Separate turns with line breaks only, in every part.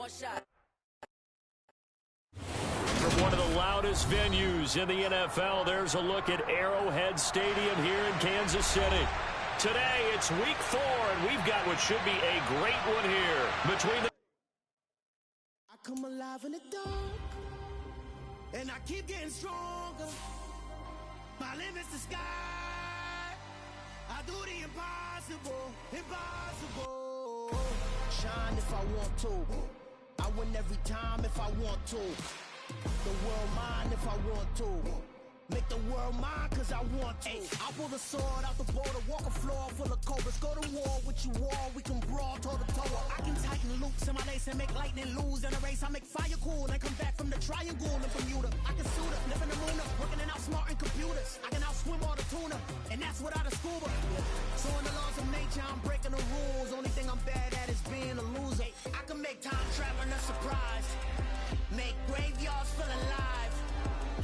One shot.
From one of the loudest venues in the NFL, there's a look at Arrowhead Stadium here in Kansas City. Today, it's week 4, and we've got what should be a great one here between the...
I come alive in the dark, and I keep getting stronger. My limit's the sky. I do the impossible, impossible. Shine if I want to. I win every time if I want to. The world mine if I want to. Make the world mine cause I want to. I'll pull the sword out the border, walk a floor full of cobras. Go to war with you all, we can brawl toe to toe. I can tighten loops in my lace and make lightning lose in a race. I make fire cool and come back from the triangle in Bermuda. I can suit up, live in the moon up, working and outsmarting computers. I can outswim all the tuna, and that's without a scuba. So in the laws of nature, I'm breaking the rules. Only thing I'm bad at is being a loser. I can make time traveling a surprise. Make graveyards feel alive.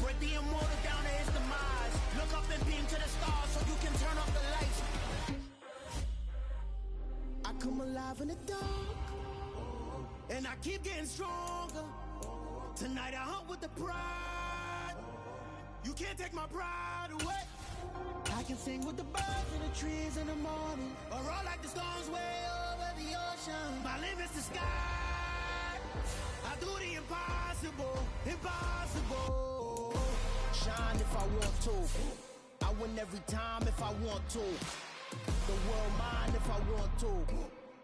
Break the immortal down to his demise. Look up and beam to the stars so you can turn off the lights. I come alive in the dark, and I keep getting stronger. Tonight I hunt with the pride. You can't take my pride away. I can sing with the birds and the trees in the morning, or roll like the storms way over the ocean. My limit's the sky. I do the impossible, impossible. Shine if I want to. I win every time if I want to. The world mine if I want to.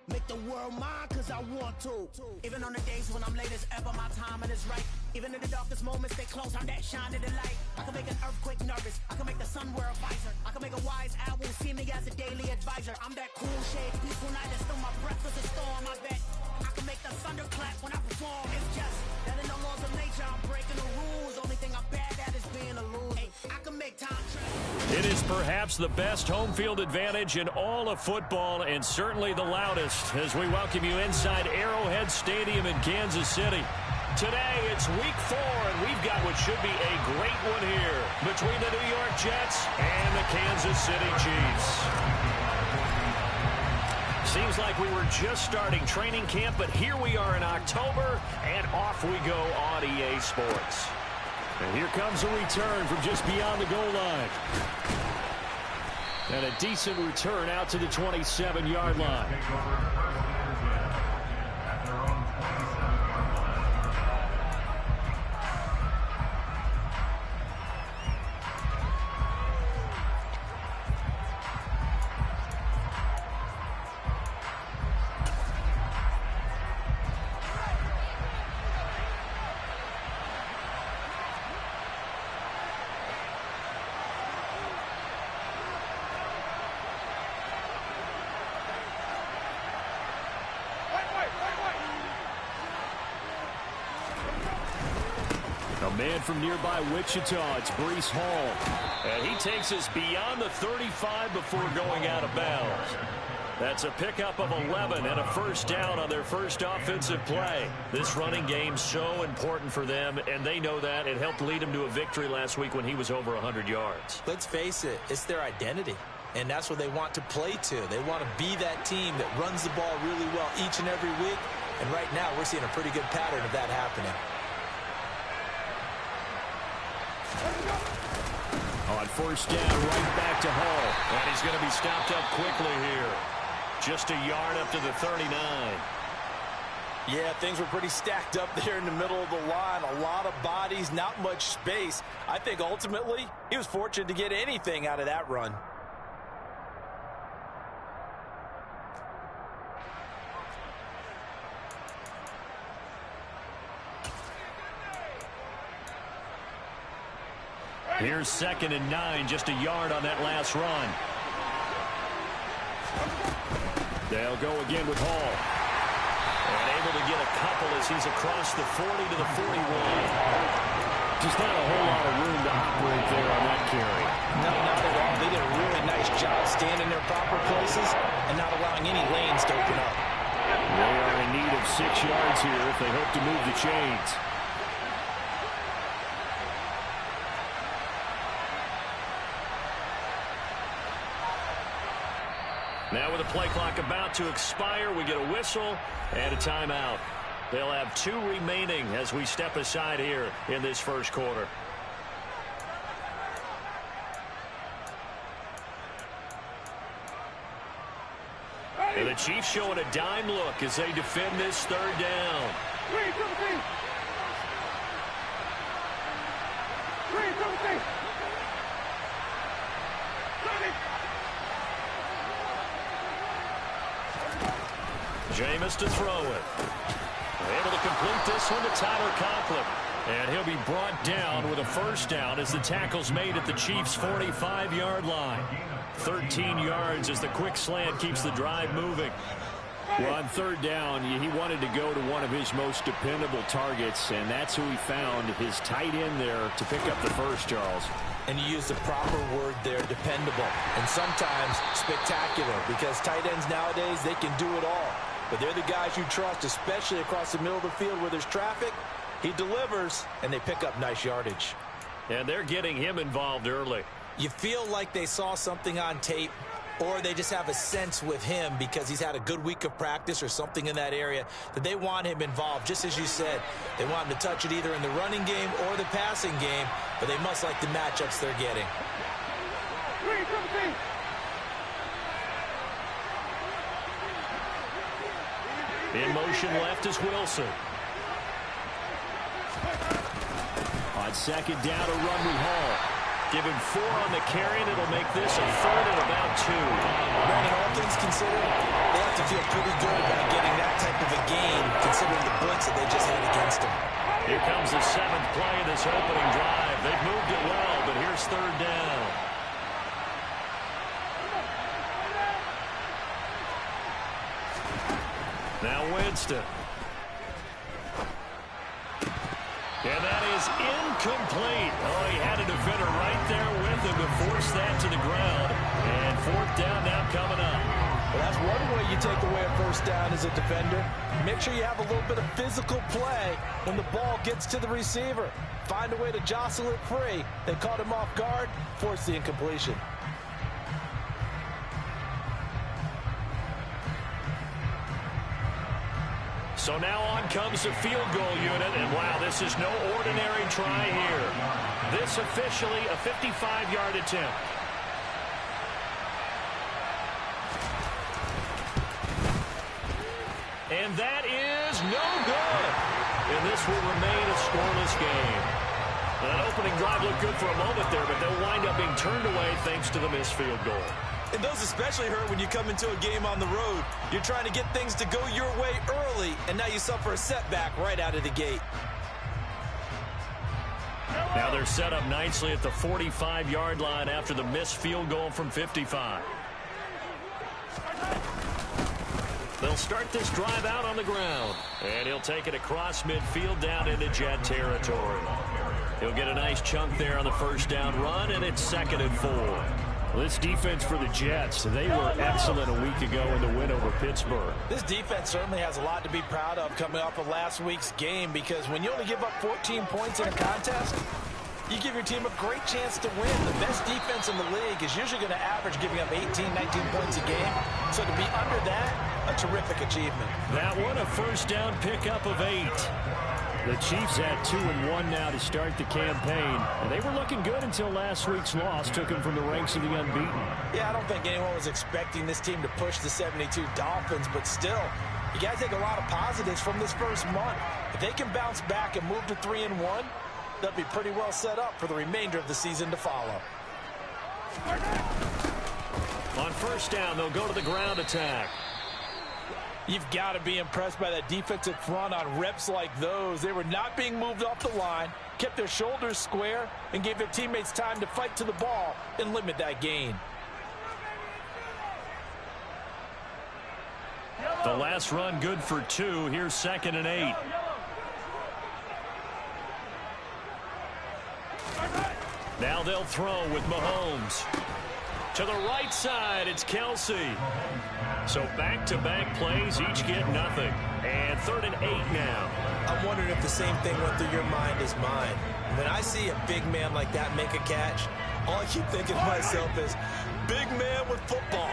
Make the world mine cause I want to. Even on the days when I'm late as ever, my timing is right. Even in the darkest moments, stay close, I'm that shine of the light. I can make an earthquake nervous, I can make the sun wear a visor. I can make a wise owl see me as a daily advisor. I'm that cool shade, peaceful night that's still my breath is a storm, I bet. I can make the thunder clap when I perform. It's just that in the laws of nature, I'm breaking the rules. Only thing I'm bad at is being a loser. Hey, I can make time travel.
It is perhaps the best home field advantage in all of football, and certainly the loudest, as we welcome you inside Arrowhead Stadium in Kansas City. Today, it's week 4, and we've got what should be a great one here between the New York Jets and the Kansas City Chiefs. Seems like we were just starting training camp, but here we are in October, and off we go on EA Sports. And here comes a return from just beyond the goal line. And a decent return out to the 27-yard line. A man from nearby Wichita, it's Breece Hall. And he takes us beyond the 35 before going out of bounds. That's a pickup of 11 and a first down on their first offensive play. This running game's so important for them, and they know that. It helped lead them to a victory last week when he was over 100 yards.
Let's face it, it's their identity. And that's what they want to play to. They want to be that team that runs the ball really well each and every week. And right now, we're seeing a pretty good pattern of that happening.
On first down, right back to Hall. And he's going to be stopped up quickly here. Just a yard up to the 39.
Yeah, things were pretty stacked up there in the middle of the line. A lot of bodies, not much space. I think ultimately he was fortunate to get anything out of that run.
Here's 2nd and 9, just a yard on that last run. They'll go again with Hall. And able to get a couple as he's across the 40 to the 41. Just not a whole lot of room to operate there on that carry.
No, not at all. They did a really nice job staying in their proper places and not allowing any lanes to open up.
They are in need of 6 yards here if they hope to move the chains. Now with the play clock about to expire, we get a whistle and a timeout. They'll have 2 remaining as we step aside here in this first quarter. And the Chiefs showing a dime look as they defend this third down. Jameis to throw it. Able to complete this one to Tyler Conklin. And he'll be brought down with a first down as the tackle's made at the Chiefs' 45-yard line. 13 yards as the quick slant keeps the drive moving. Well, on third down, he wanted to go to one of his most dependable targets, and that's who he found, his tight end there, to pick up the first, Charles.
And you use the proper word there, dependable, and sometimes spectacular, because tight ends nowadays, they can do it all. But they're the guys you trust, especially across the middle of the field where there's traffic. He delivers, and they pick up nice yardage.
And they're getting him involved early.
You feel like they saw something on tape, or they just have a sense with him because he's had a good week of practice or something in that area that they want him involved. Just as you said, they want him to touch it either in the running game or the passing game, but they must like the matchups they're getting.
In motion left is Wilson. On second down, a run with Hall. Give him 4 on the carry, and it'll make this a third and about 2.
Brandon, all things considered, they have to feel pretty good about getting that type of a gain, considering the blitz that they just had against them.
Here comes the 7th play of this opening drive. They've moved it well, but here's third down. Now Winston. And that is incomplete. Oh, he had a defender right there with him to force that to the ground. And 4th down now coming up.
Well, that's one way you take away a first down as a defender. Make sure you have a little bit of physical play when the ball gets to the receiver. Find a way to jostle it free. They caught him off guard, forced the incompletion.
So now on comes the field goal unit, and wow, this is no ordinary try here. This officially a 55-yard attempt. And that is no good. And this will remain a scoreless game. That opening drive looked good for a moment there, but they'll wind up being turned away thanks to the missed field goal.
And those especially hurt when you come into a game on the road. You're trying to get things to go your way early, and now you suffer a setback right out of the gate.
Now they're set up nicely at the 45-yard line after the missed field goal from 55. They'll start this drive out on the ground, and he'll take it across midfield down into Jet territory. He'll get a nice chunk there on the first down run, and it's 2nd and 4. Well, this defense for the Jets, they were excellent a week ago in the win over Pittsburgh.
This defense certainly has a lot to be proud of coming off of last week's game, because when you only give up 14 points in a contest, you give your team a great chance to win. The best defense in the league is usually going to average giving up 18, 19 points a game. So to be under that, a terrific achievement.
That one, a first down pickup of 8. The Chiefs at 2-1 now to start the campaign. And they were looking good until last week's loss took them from the ranks of the unbeaten.
Yeah, I don't think anyone was expecting this team to push the 72 Dolphins, but still, you got to take a lot of positives from this first month. If they can bounce back and move to 3-1, they'll be pretty well set up for the remainder of the season to follow.
On first down, they'll go to the ground attack.
You've got to be impressed by that defensive front on reps like those. They were not being moved off the line, kept their shoulders square, and gave their teammates time to fight to the ball and limit that gain.
The last run good for 2. Here's 2nd and 8. Now they'll throw with Mahomes. To the right side, it's Kelsey. So back-to-back plays, each get nothing. And 3rd and 8 now.
I'm wondering if the same thing went through your mind as mine. When I see a big man like that make a catch, all I keep thinking to myself is, big man with football.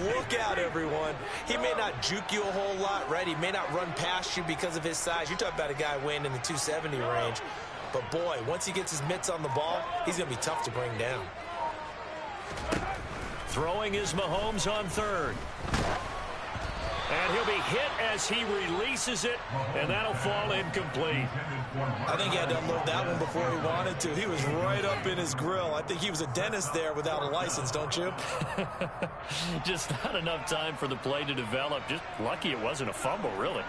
Look out, everyone. He may not juke you a whole lot, right? He may not run past you because of his size. You're talking about a guy weighing in the 270 range. But, boy, once he gets his mitts on the ball, he's going to be tough to bring down.
Throwing is Mahomes on third. And he'll be hit as he releases it, and that'll fall incomplete.
I think he had to unload that one before he wanted to. He was right up in his grill. I think he was a dentist there without a license, don't you?
Just not enough time for the play to develop. Just lucky it wasn't a fumble, really.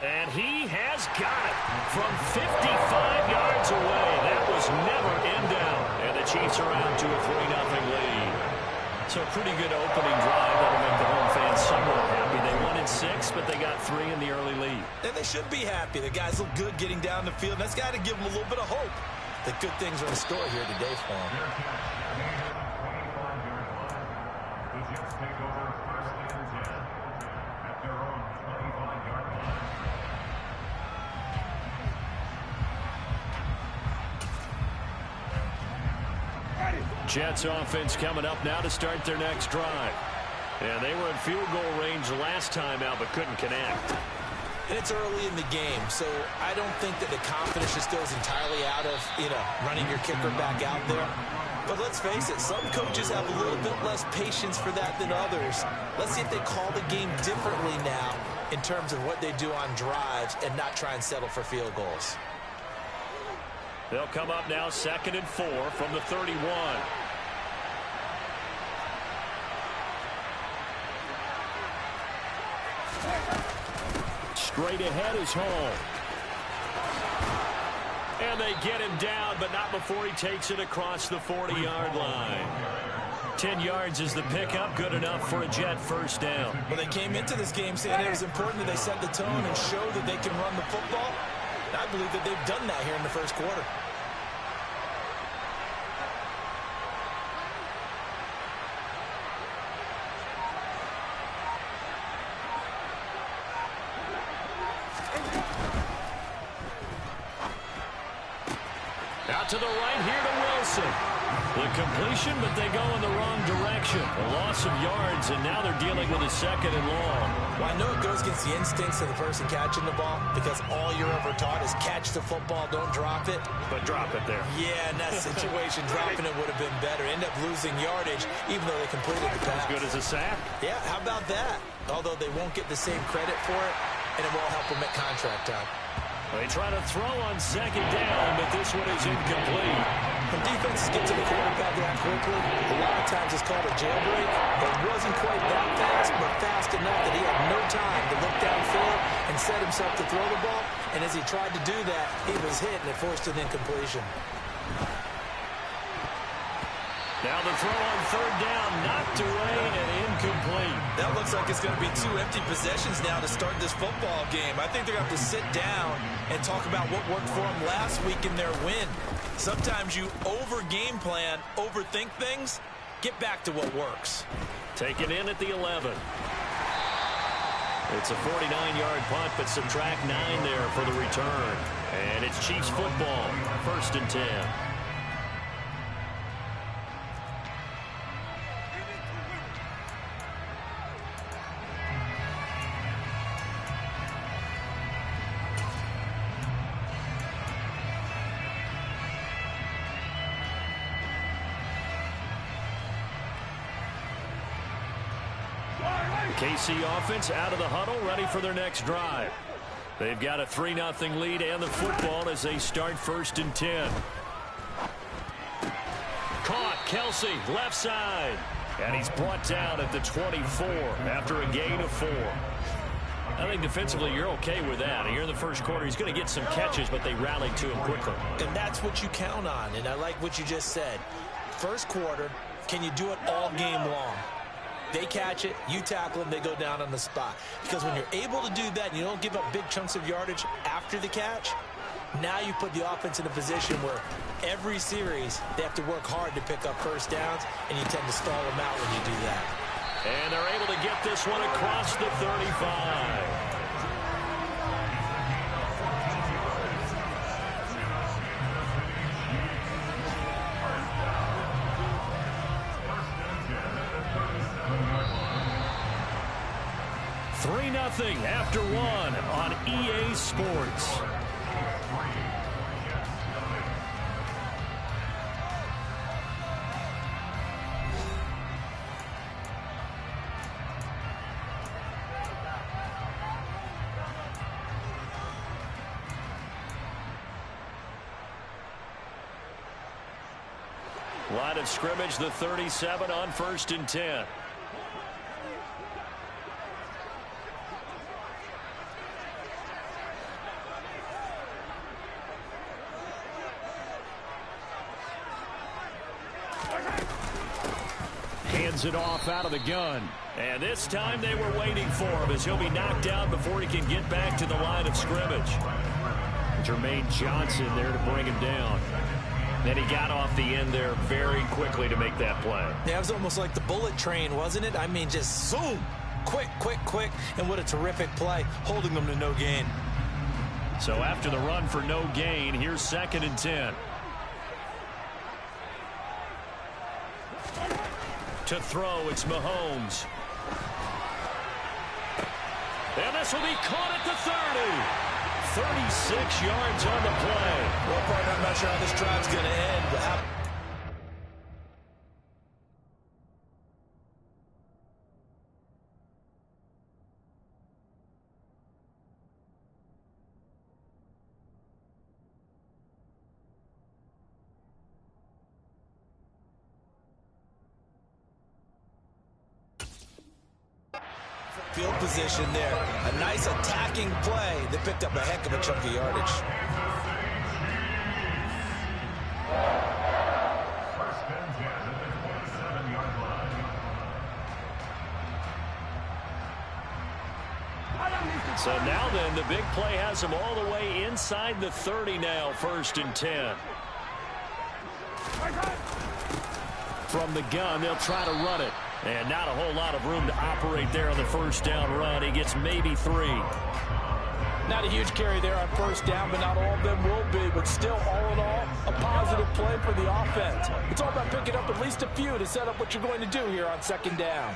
And he has got it from 55 yards away. That was never in down. And the Chiefs are out to a 3-0 lead. So a pretty good opening drive. That'll make the home fans somewhat happy. They won in 6, but they got 3 in the early lead.
And they should be happy. The guys look good getting down the field. That's got to give them a little bit of hope that good things are in store here today for them.
Jets offense coming up now to start their next drive. And they were in field goal range last time out but couldn't connect.
And it's early in the game, so I don't think that the confidence just goes entirely out of, running your kicker back out there. But let's face it, some coaches have a little bit less patience for that than others. Let's see if they call the game differently now in terms of what they do on drives and not try and settle for field goals.
They'll come up now 2nd and 4 from the 31. Straight ahead is Hall. And they get him down, but not before he takes it across the 40-yard line. 10 yards is the pickup, good enough for a Jet first down.
Well, they came into this game saying it was important that they set the tone and show that they can run the football. And I believe that they've done that here in the first quarter.
Out to the right here to Wilson. The completion, but they go in the wrong direction. A loss of yards, and now they're dealing with a 2nd and long.
Well, I know it goes against the instincts of the person catching the ball because all you're ever taught is catch the football, don't drop it.
But drop it there.
Yeah, in that situation, dropping it would have been better. End up losing yardage, even though they completed the pass.
As good as a sack.
Yeah, how about that? Although they won't get the same credit for it, and it won't help them at contract time.
They try to throw on 2nd down, but this one is incomplete.
When defenses get to the quarterback that quickly, a lot of times it's called a jailbreak. It wasn't quite that fast, but fast enough that he had no time to look downfield and set himself to throw the ball. And as he tried to do that, he was hit, and it forced an incompletion.
Now the throw on 3rd down, knocked away and incomplete.
That looks like it's going to be 2 empty possessions now to start this football game. I think they're going to have to sit down and talk about what worked for them last week in their win. Sometimes you over-game plan, overthink things. Get back to what works.
Taken in at the 11. It's a 49-yard punt, but subtract 9 there for the return. And it's Chiefs football, 1st and 10. KC offense out of the huddle, ready for their next drive. They've got a 3-0 lead and the football as they start 1st and 10. Caught, Kelsey, left side. And he's brought down at the 24 after a gain of 4. I think defensively you're okay with that. Here in the first quarter, he's going to get some catches, but they rallied to him quickly.
And that's what you count on, and I like what you just said. First quarter, can you do it all game long? They catch it, you tackle them, they go down on the spot. Because when you're able to do that and you don't give up big chunks of yardage after the catch, now you put the offense in a position where every series they have to work hard to pick up first downs, and you tend to stall them out when you do that.
And they're able to get this one across the 35. 3-0 after one on EA Sports. Line of scrimmage, the 37 on 1st and 10. Hands it off out of the gun. And this time they were waiting for him as he'll be knocked down before he can get back to the line of scrimmage. Jermaine Johnson there to bring him down. Then he got off the end there very quickly to make that play.
Yeah, it was almost like the bullet train, wasn't it? I mean, just zoom. Quick, quick, quick. And what a terrific play, holding them to no gain.
So after the run for no gain, here's 2nd and 10. To throw, it's Mahomes. And this will be caught at the 30. 36 yards on the play.
Well, partner, I'm not sure how this drive's going to end, but how... Field position there. A nice attacking play that picked up a heck of a chunk of yardage.
So now then, the big play has him all the way inside the 30 now, 1st and 10. From the gun, they'll try to run it. And not a whole lot of room to operate there on the 1st down run. He gets maybe 3.
Not a huge carry there on 1st down, but not all of them will be. But still, all in all, a positive play for the offense. It's all about picking up at least a few to set up what you're going to do here on 2nd down.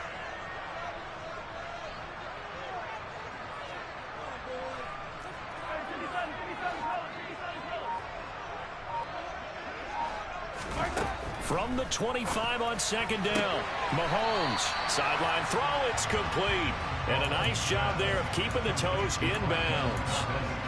From the 25 on 2nd down, Mahomes, sideline throw, it's complete. And a nice job there of keeping the toes inbounds.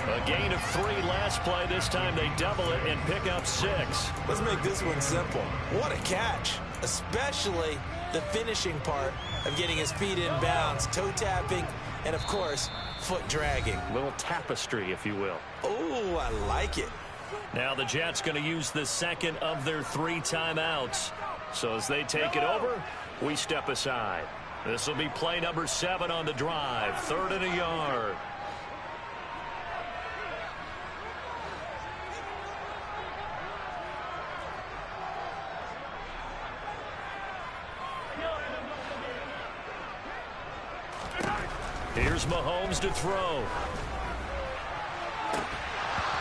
A gain of 3 last play. This time they double it and pick up 6.
Let's make this one simple. What a catch, especially the finishing part of getting his feet in bounds, toe tapping, and of course, foot dragging.
A little tapestry, if you will.
Oh, I like it.
Now the Jets going to use the 2nd of their 3 timeouts. So as they take it over, we step aside. This will be play number 7 on the drive. 3rd and a yard. Here's Mahomes to throw.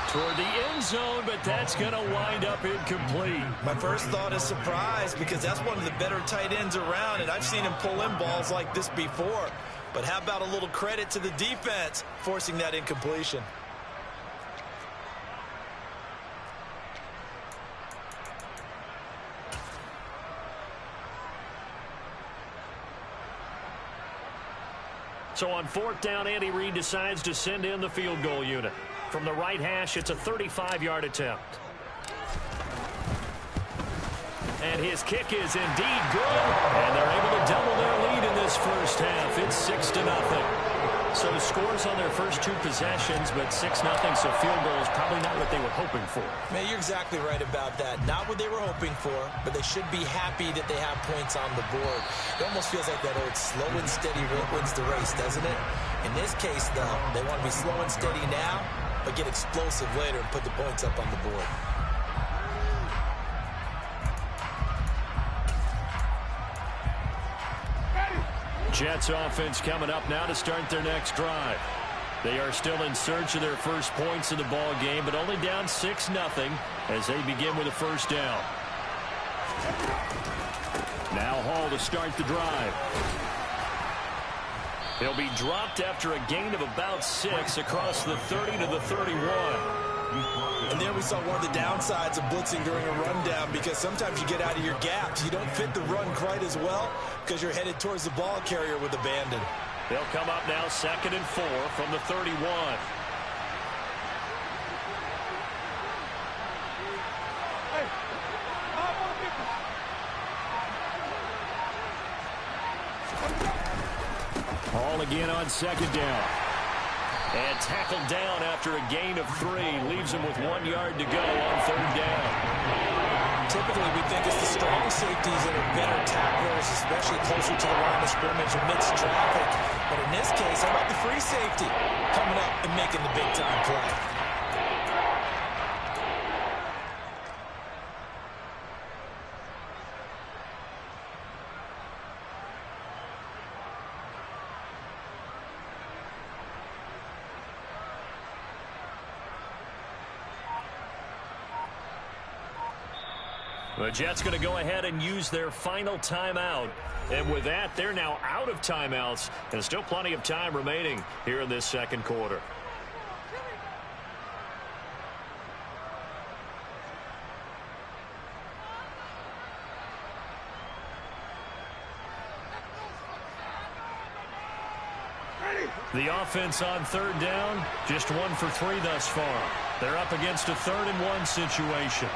Toward the end zone, but that's going to wind up incomplete.
My first thought is surprise because that's one of the better tight ends around, and I've seen him pull in balls like this before. But how about a little credit to the defense forcing that incompletion?
So on 4th down, Andy Reid decides to send in the field goal unit. From the right hash, it's a 35-yard attempt. And his kick is indeed good. And they're able to double their lead in this first half. It's 6-0. So scores on their first 2 possessions, but 6-0, so field goal is probably not what they were hoping for.
Man, you're exactly right about that. Not what they were hoping for, but they should be happy that they have points on the board. It almost feels like that old slow and steady wins the race, doesn't it? In this case, though, they want to be slow and steady now, but get explosive later and put the points up on the board.
Jets offense coming up now to start their next drive. They are still in search of their first points in the ball game, but only down 6-0 as they begin with a 1st down. Now Hall to start the drive. He'll be dropped after a gain of about 6 across the 30 to the 31.
And there we saw one of the downsides of blitzing during a rundown, because sometimes you get out of your gaps. You don't fit the run quite as well because you're headed towards the ball carrier with abandon.
They'll come up now 2nd and 4 from the 31. Hall again on 2nd down. And tackled down after a gain of 3. Leaves him with 1 yard to go on 3rd down.
Typically, we think it's the strong safeties that are better tacklers, especially closer to the line of scrimmage amidst traffic. But in this case, how about the free safety coming up and making the big-time play?
The Jets going to go ahead and use their final timeout. And with that, they're now out of timeouts. And still plenty of time remaining here in this 2nd quarter. The offense on 3rd down, just 1 for 3 thus far. They're up against a 3rd and 1 situation.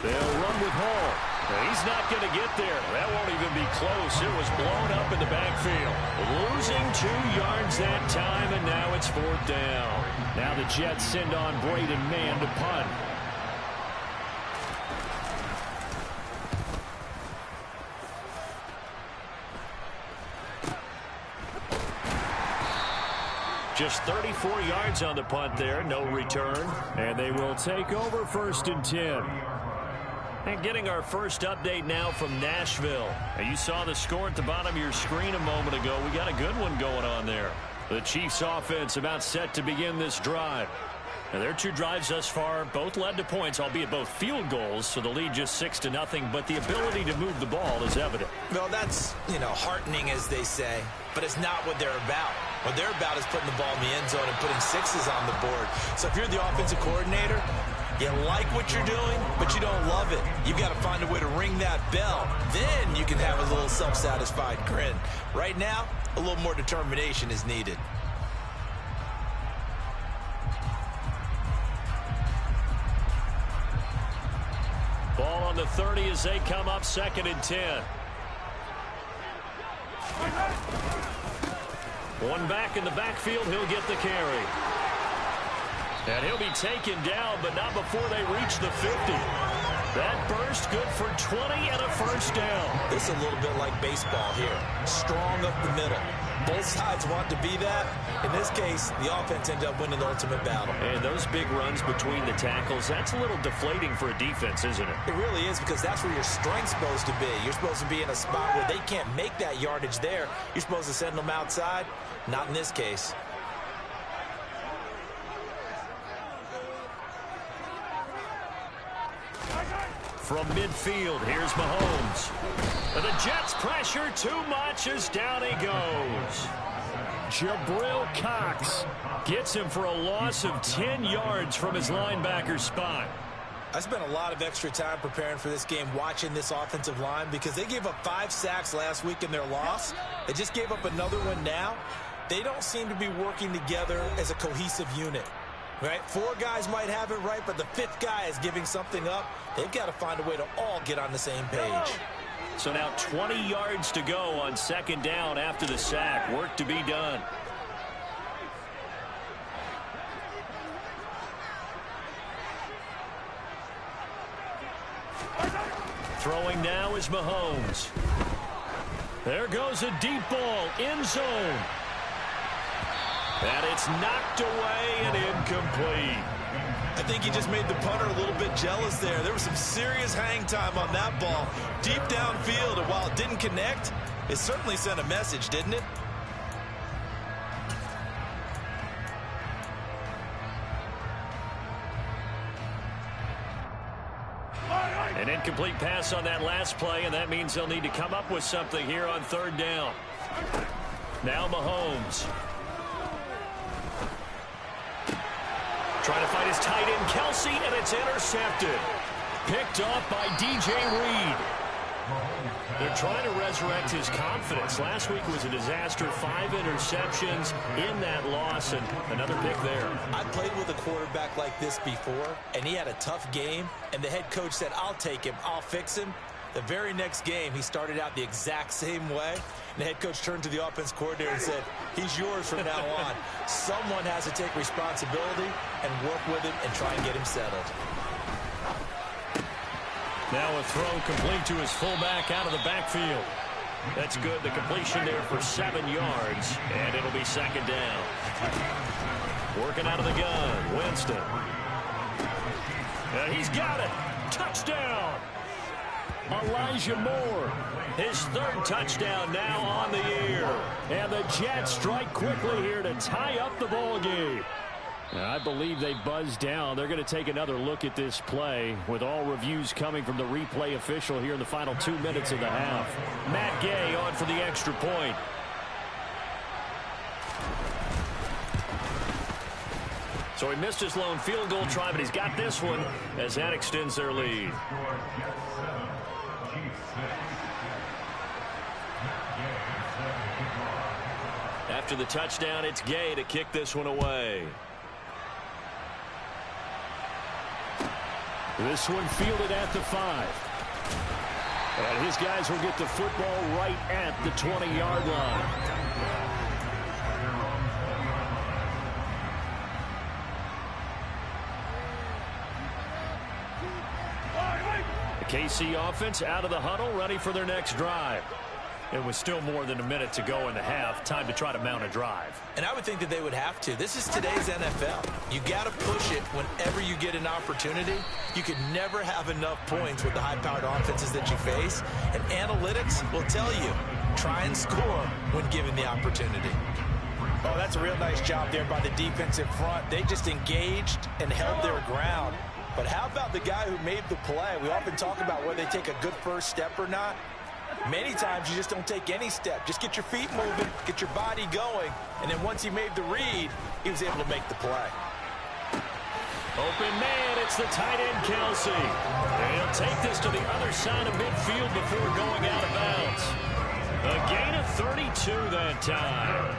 They'll run with Hall. He's not going to get there. That won't even be close. It was blown up in the backfield. Losing 2 yards that time, and now it's 4th down. Now the Jets send on Braden Mann to punt. Just 34 yards on the punt there, no return. And they will take over 1st and 10. And getting our first update now from Nashville. And you saw the score at the bottom of your screen a moment ago. We got a good one going on there. The Chiefs offense about set to begin this drive. And their 2 drives thus far both led to points, albeit both field goals, so the lead just 6-0, but the ability to move the ball is evident.
Well, that's, heartening, as they say, but it's not what they're about. What they're about is putting the ball in the end zone and putting 6s on the board. So if you're the offensive coordinator, you like what you're doing, but you don't love it. You've got to find a way to ring that bell. Then you can have a little self-satisfied grin. Right now, a little more determination is needed.
Ball on the 30 as they come up 2nd and 10. One back in the backfield, he'll get the carry. And he'll be taken down, but not before they reach the 50. That burst good for 20 and a 1st down.
This is a little bit like baseball here. Strong up the middle. Both sides want to be that. In this case, the offense ended up winning the ultimate battle.
And those big runs between the tackles, that's a little deflating for a defense, isn't it?
It really is, because that's where your strength's supposed to be. You're supposed to be in a spot where they can't make that yardage there. You're supposed to send them outside. Not in this case.
From midfield, here's Mahomes. And the Jets pressure too much as down he goes. Jabril Cox gets him for a loss of 10 yards from his linebacker spot.
I spent a lot of extra time preparing for this game, watching this offensive line, because they gave up 5 sacks last week in their loss. They just gave up another one now. They don't seem to be working together as a cohesive unit. Right? 4 guys might have it right, but the 5th guy is giving something up. They've got to find a way to all get on the same page.
So now 20 yards to go on 2nd down after the sack. Work to be done. Throwing now is Mahomes. There goes a deep ball, end zone. And it's knocked away and incomplete.
I think he just made the punter a little bit jealous there. There was some serious hang time on that ball. Deep downfield, and while it didn't connect, it certainly sent a message, didn't it?
An incomplete pass on that last play, and that means they'll need to come up with something here on 3rd down. Now Mahomes. Trying to find his tight end, Kelce, and it's intercepted. Picked off by DJ Reed. They're trying to resurrect his confidence. Last week was a disaster. 5 interceptions in that loss, and another pick there.
I played with a quarterback like this before, and he had a tough game, and the head coach said, I'll take him, I'll fix him. The very next game, he started out the exact same way, and the head coach turned to the offense coordinator and said, he's yours from now on. Someone has to take responsibility and work with him and try and get him settled.
Now a throw complete to his fullback out of the backfield. That's good. The completion there for 7 yards, and it'll be second down. Working out of the gun, Winston. And he's got it. Touchdown. Elijah Moore, his 3rd touchdown now on the year. And the Jets strike quickly here to tie up the ball game. I believe they buzzed down. They're going to take another look at this play with all reviews coming from the replay official here in the final 2 minutes of the half. Matt Gay on for the extra point. So he missed his lone field goal try, but he's got this one as that extends their lead. After the touchdown, it's Gay to kick this one away. This one fielded at the 5. And his guys will get the football right at the 20-yard line. The KC offense out of the huddle, ready for their next drive. It was still more than a minute to go in the half. Time to try to mount a drive.
And I would think that they would have to. This is today's NFL. You got to push it whenever you get an opportunity. You could never have enough points with the high-powered offenses that you face. And analytics will tell you, try and score when given the opportunity. Oh, that's a real nice job there by the defensive front. They just engaged and held their ground. But how about the guy who made the play? We often talk about whether they take a good first step or not. Many times you just don't take any step. Just get your feet moving, get your body going, and then once he made the read, he was able to make the play.
Open man, it's the tight end, Kelce. And he'll take this to the other side of midfield before going out of bounds. A gain of 32 that time.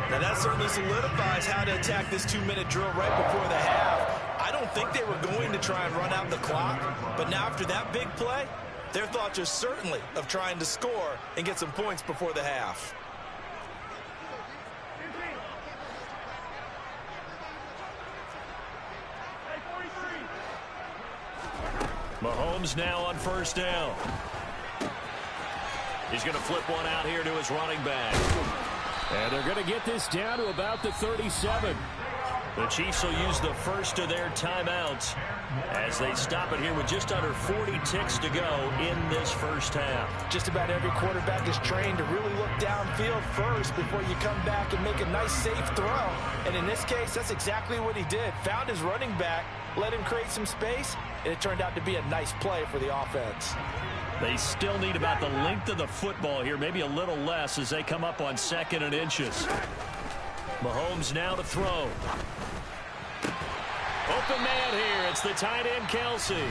Now that certainly solidifies how to attack this 2-minute drill right before the half. I don't think they were going to try and run out the clock, but now after that big play, their thoughts are certainly of trying to score and get some points before the half.
Mahomes now on first down. He's going to flip one out here to his running back. And they're going to get this down to about the 37. The Chiefs will use the first of their timeouts as they stop it here with just under 40 ticks to go in this first half.
Just about every quarterback is trained to really look downfield first before you come back and make a nice, safe throw. And in this case, that's exactly what he did. Found his running back, let him create some space, and it turned out to be a nice play for the offense.
They still need about the length of the football here, maybe a little less as they come up on 2nd and inches. Mahomes now to throw. Open man here. It's the tight end, Kelce.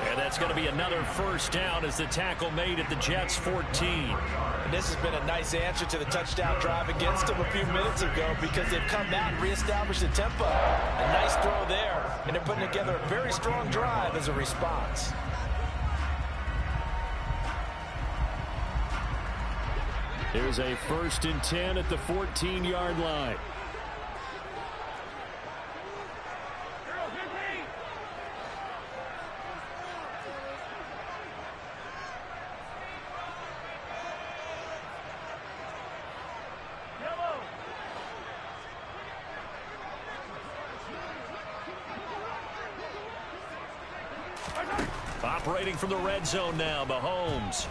And that's going to be another first down as the tackle made at the Jets' 14.
And this has been a nice answer to the touchdown drive against them a few minutes ago because they've come back and reestablished the tempo. A nice throw there, and they're putting together a very strong drive as a response.
Here's a 1st and 10 at the 14-yard line. Operating from the red zone now, Mahomes.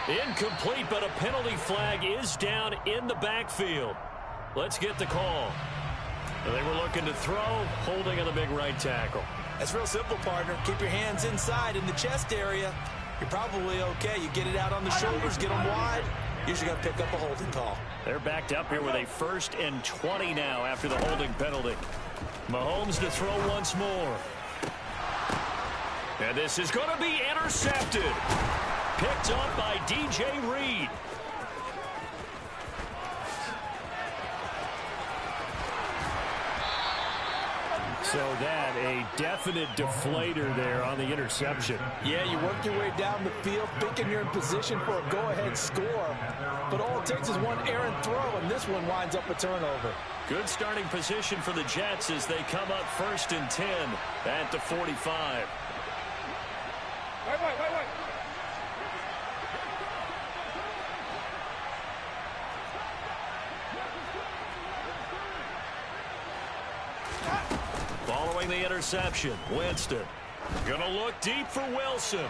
Incomplete, but a penalty flag is down in the backfield. Let's get the call. They were looking to throw, holding on the big right tackle.
That's real simple, partner. Keep your hands inside in the chest area. you're probably okay. You get it out on the shoulders, get them wide, usually going to pick up a holding call.
They're backed up here with a 1st and 20 now after the holding penalty. Mahomes to throw once more. And this is going to be intercepted. Picked up by DJ Reed. So that, a definite deflator there on the interception.
Yeah, you work your way down the field thinking you're in position for a go-ahead score. But all it takes is one errant throw, and this one winds up a turnover.
Good starting position for the Jets as they come up 1st and 10 at the 45.
Wait.
Following the interception, Winston gonna look deep for Wilson.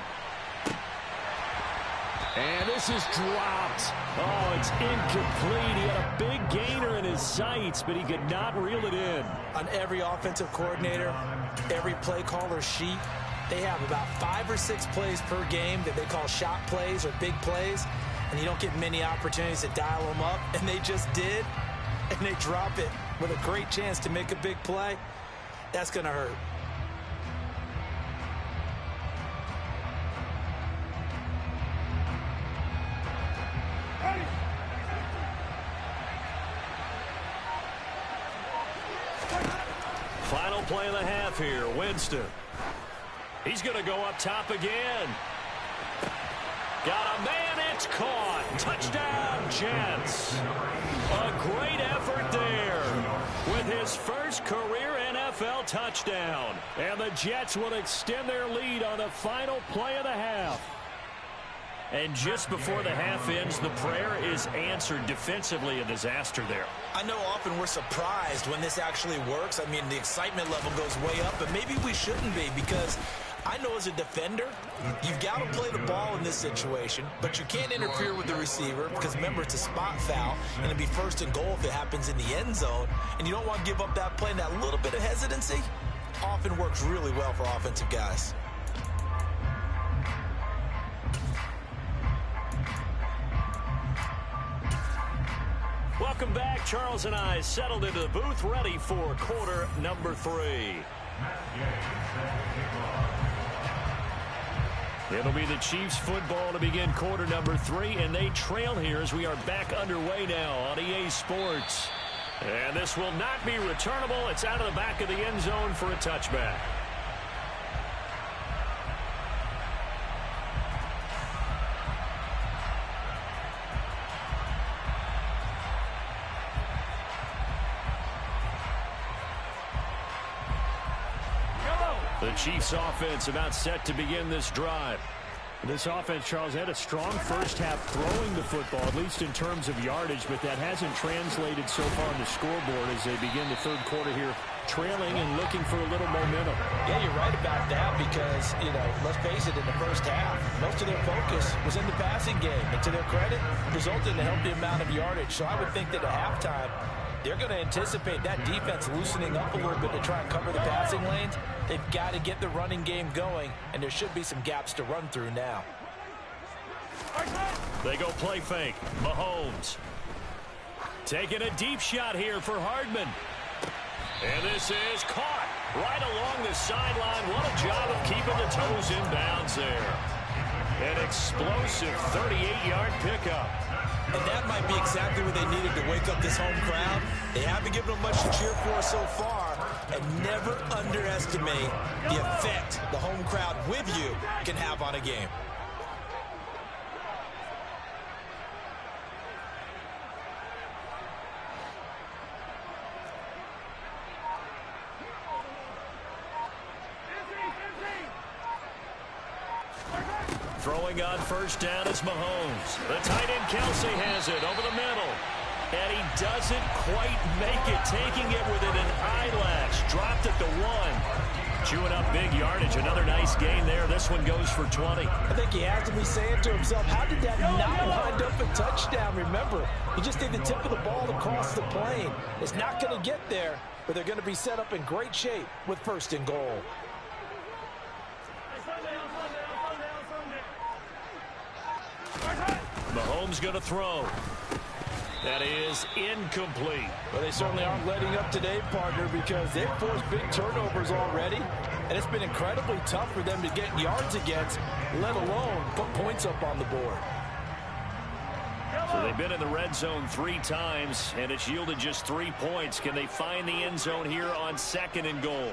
And this is dropped. Oh, it's incomplete. He had a big gainer in his sights, but he could not reel it in.
On every offensive coordinator, every play caller sheet, they have about 5 or 6 plays per game that they call shot plays or big plays, and you don't get many opportunities to dial them up, and they just did, and they drop it with a great chance to make a big play. That's going to hurt.
Final play of the half here, Winston. He's going to go up top again. Got a man, it's caught. Touchdown, Jets. A great effort there with his first career NFL touchdown. And the Jets will extend their lead on the final play of the half. And just before the half ends, the prayer is answered. Defensively, a disaster there.
I know often we're surprised when this actually works. I mean, the excitement level goes way up, but maybe we shouldn't be, because I know as a defender, you've got to play the ball in this situation, but you can't interfere with the receiver because, remember, it's a spot foul, and it'd be 1st and goal if it happens in the end zone, and you don't want to give up that play, and that little bit of hesitancy often works really well for offensive guys.
Welcome back. Charles and I settled into the booth, ready for quarter number 3. It'll be the Chiefs football to begin quarter number 3, and they trail here as we are back underway now on EA Sports. And this will not be returnable. It's out of the back of the end zone for a touchback. The Chiefs offense about set to begin this drive. This offense, Charles, had a strong first half throwing the football, at least in terms of yardage, but that hasn't translated so far on the scoreboard as they begin the third quarter here, trailing and looking for a little momentum.
Yeah, you're right about that because, let's face it, in the first half, most of their focus was in the passing game. And to their credit, resulted in a healthy amount of yardage. So I would think that at halftime, they're going to anticipate that defense loosening up a little bit to try and cover the passing lanes. They've got to get the running game going, and there should be some gaps to run through now.
They go play fake. Mahomes taking a deep shot here for Hardman. And this is caught right along the sideline. What a job of keeping the toes in bounds there. An explosive 38-yard pickup.
And that might be exactly what they needed to wake up this home crowd. They haven't given them much to cheer for so far, and never underestimate the effect the home crowd with you can have on a game.
Throwing on first down is Mahomes. The tight end Kelsey has it over the middle. And he doesn't quite make it, taking it within an eyelash. Dropped at the 1. Chewing up big yardage. Another nice gain there. This one goes for 20.
I think he has to be saying to himself, how did that not wind up a touchdown? Remember, he just did the tip of the ball across the plane. It's not going to get there, but they're going to be set up in great shape with 1st and goal.
Mahomes going to throw. That is incomplete.
Well, they certainly aren't letting up today, partner, because they've forced big turnovers already, and it's been incredibly tough for them to get yards against, let alone put points up on the board.
So they've been in the red zone 3 times, and it's yielded just 3 points. Can they find the end zone here on 2nd and goal?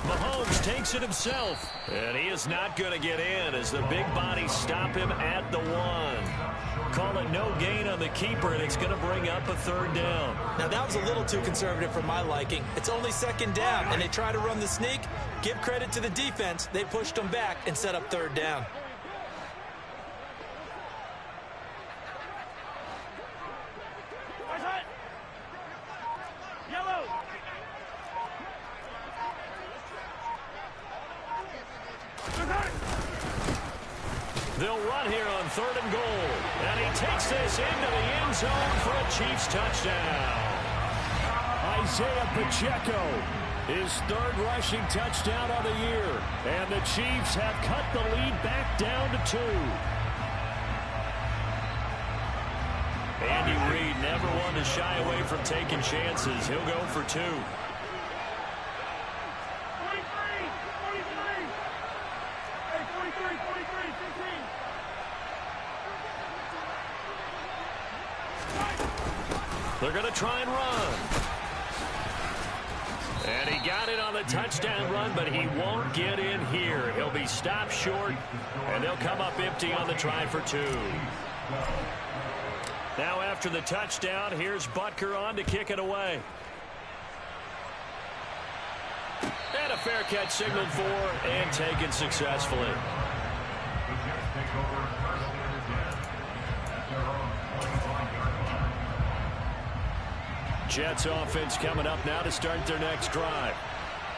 Mahomes takes it himself, and he is not going to get in as the big bodies stop him at the 1. Call it no gain on the keeper, and it's going to bring up a 3rd down.
Now, that was a little too conservative for my liking. It's only 2nd down, and they try to run the sneak. Give credit to the defense. They pushed them back and set up 3rd down.
They'll run here on 3rd and goal. And he takes this into the end zone for a Chiefs touchdown. Isaiah Pacheco, his 3rd rushing touchdown of the year. And the Chiefs have cut the lead back down to 2. Andy Reid never one to shy away from taking chances. He'll go for 2. They're going to try and run. And he got it on the touchdown run, but he won't get in here. He'll be stopped short, and they'll come up empty on the try for 2. Now after the touchdown, here's Butker on to kick it away. And a fair catch signaled for and taken successfully. Jets offense coming up now to start their next drive.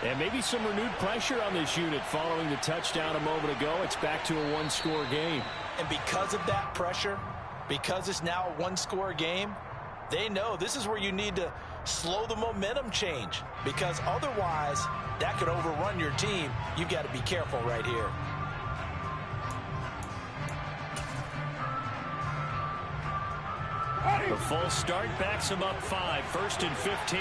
And maybe some renewed pressure on this unit following the touchdown a moment ago. It's back to a 1-score game.
And because of that pressure, because it's now a 1-score game, they know this is where you need to slow the momentum change, because otherwise that could overrun your team. You've got to be careful right here.
The false start backs him up 5, 1st and 15.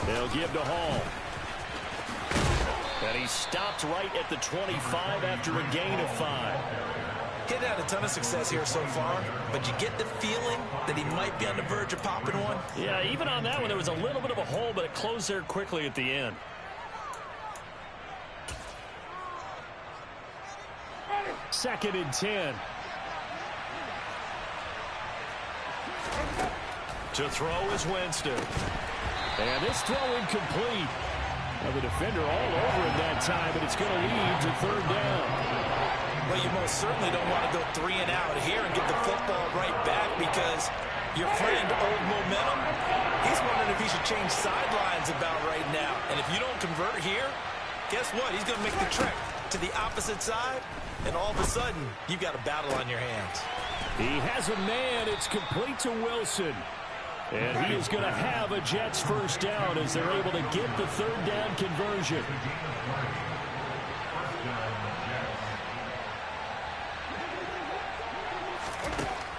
They'll give to Hall. And he stopped right at the 25 after a gain of 5.
He's had a ton of success here so far, but you get the feeling that he might be on the verge of popping one.
Yeah, even on that one, there was a little bit of a hole, but it closed there quickly at the end. Second and 10. To throw is Winston. And this throw incomplete. Now the defender all over him that time, but it's going to lead to 3rd down.
Well, you most certainly don't want to go 3 and out here and get the football right back, because your friend, Old Momentum, he's wondering if he should change sidelines about right now. And if you don't convert here, guess what? He's going to make the trek to the opposite side, and all of a sudden, you've got a battle on your hands.
He has a man. It's complete to Wilson. And he is going to have a Jets 1st down as they're able to get the 3rd down conversion.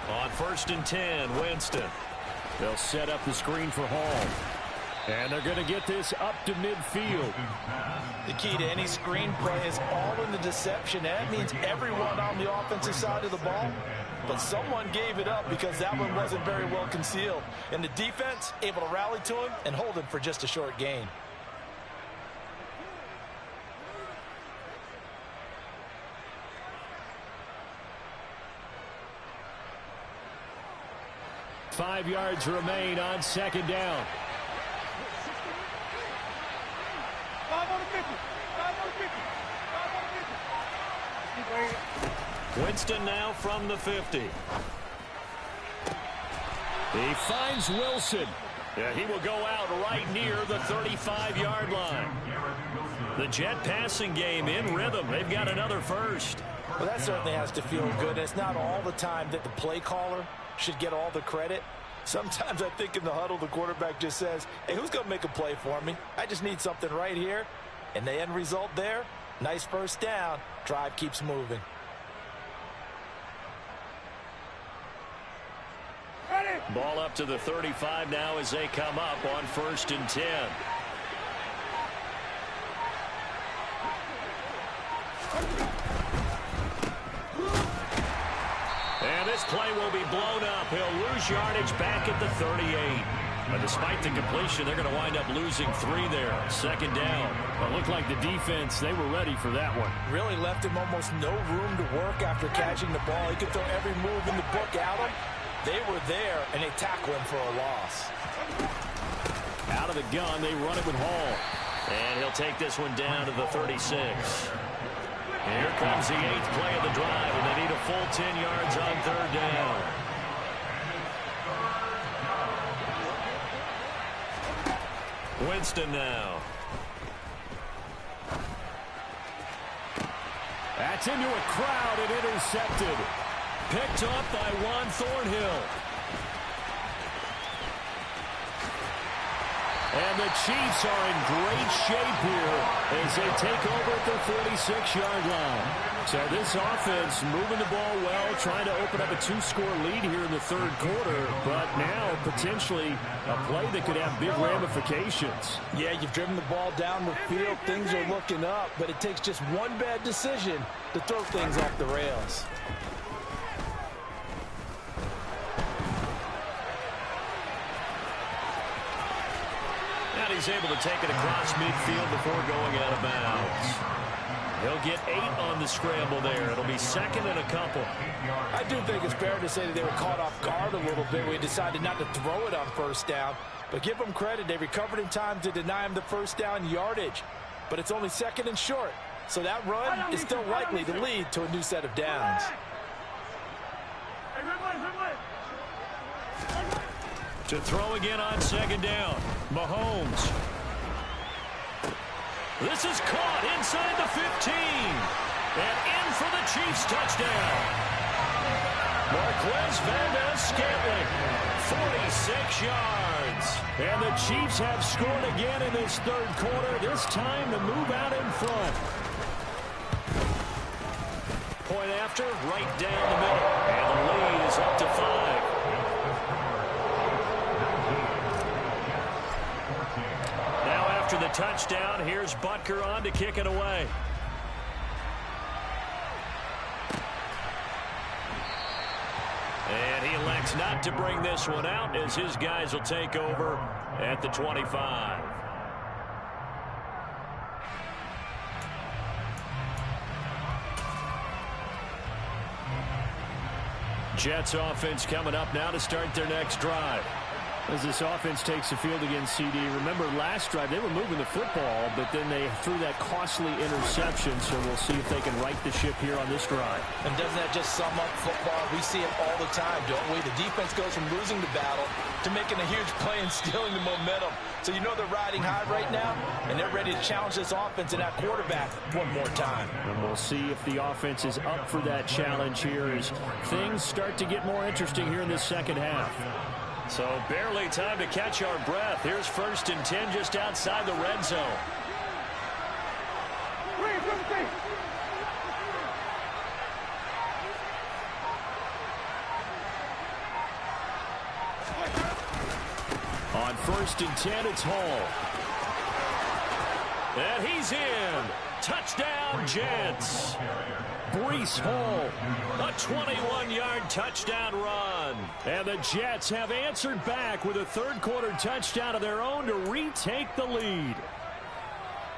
On 1st and 10, Winston. They'll set up the screen for Hall. And they're going to get this up to midfield.
The key to any screen play is all in the deception. That means everyone on the offensive side of the ball. But someone gave it up because that one wasn't very well concealed. And the defense able to rally to him and hold him for just a short gain.
Five yards remain on 2nd down.
5 on the 50. 5 on the 50. 5 on the 50.
Winston now from the 50. He finds Wilson. Yeah, he will go out right near the 35-yard line. The Jet passing game in rhythm. They've got another 1st.
Well, that certainly has to feel good. And it's not all the time that the play caller should get all the credit. Sometimes I think in the huddle, the quarterback just says, hey, who's going to make a play for me? I just need something right here. And the end result there, Nice first down. Drive keeps moving.
Ball up to the 35 now as they come up on 1st and 10. And this play will be blown up. He'll lose yardage back at the 38. But despite the completion, they're going to wind up losing 3 there. 2nd down.
Well, it looked like the defense, they were ready for that one.
Really left him almost no room to work after catching the ball. He could throw every move in the book at him. They were there, and they tackle him for a loss.
Out of the gun, they run it with Hall. And he'll take this one down to the 36. Here comes the 8th play of the drive, and they need a full 10 yards on 3rd down. Winston now.
That's into a crowd and intercepted.
Picked up by Juan Thornhill.
And the Chiefs are in great shape here as they take over at their 46-yard line. So this offense moving the ball well, trying to open up a 2-score lead here in the 3rd quarter, but now potentially a play that could have big ramifications.
Yeah, you've driven the ball down the field. Things are looking up, but it takes just one bad decision to throw things off the rails.
And he's able to take it across midfield before going out of bounds. He'll get 8 on the scramble there. It'll be 2nd and a couple.
I do think it's fair to say that they were caught off guard a little bit. We decided not to throw it on 1st down. But give them credit. They recovered in time to deny him the 1st down yardage. But it's only 2nd and short. So that run is still likely to lead to a new set of downs.
To throw again on 2nd down. Mahomes. This is caught inside the 15. And in for the Chiefs touchdown. Marquez Valdes-Scantling, 46 yards.
And the Chiefs have scored again in this 3rd quarter. This time to move out in front.
Point after, right down the middle. And the lead is up to 5. After the touchdown, here's Butker on to kick it away. And he elects not to bring this one out as his guys will take over at the 25. Jets offense coming up now to start their next drive.
As this offense takes the field against CD, remember last drive they were moving the football, but then they threw that costly interception, so we'll see if they can right the ship here on this drive.
And doesn't that just sum up football? We see it all the time, don't we? The defense goes from losing the battle to making a huge play and stealing the momentum. So you know they're riding high right now, and they're ready to challenge this offense and that quarterback one more time.
And we'll see if the offense is up for that challenge here as things start to get more interesting here in this 2nd half.
So barely time to catch our breath. Here's 1st and 10 just outside the red zone.
On 1st and 10, it's Hall.
And he's in. Touchdown, Jets.
Breece Hall.
A 21-yard touchdown run.
And the Jets have answered back with a 3rd quarter touchdown of their own to retake the lead.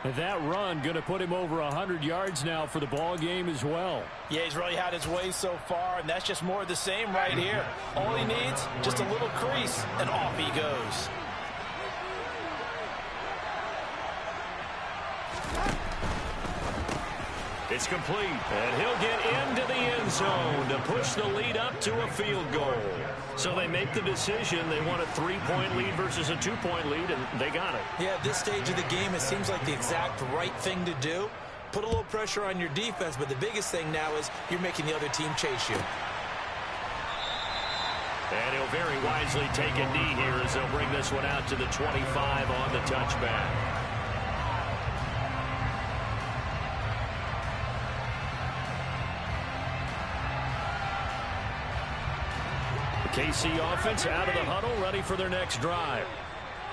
And that run going to put him over 100 yards now for the ball game as well.
Yeah, he's really had his way so far, and that's just more of the same right here. All he needs, just a little crease, and off he goes.
It's complete, and he'll get into the end zone to push the lead up to a field goal. So they make the decision. They want a 3-point lead versus a 2-point lead, and they got it.
Yeah, at this stage of the game, it seems like the exact right thing to do. Put a little pressure on your defense, but the biggest thing now is you're making the other team chase you.
And he'll very wisely take a knee here as they'll bring this one out to the 25 on the touchback. KC offense out of the huddle, ready for their next drive.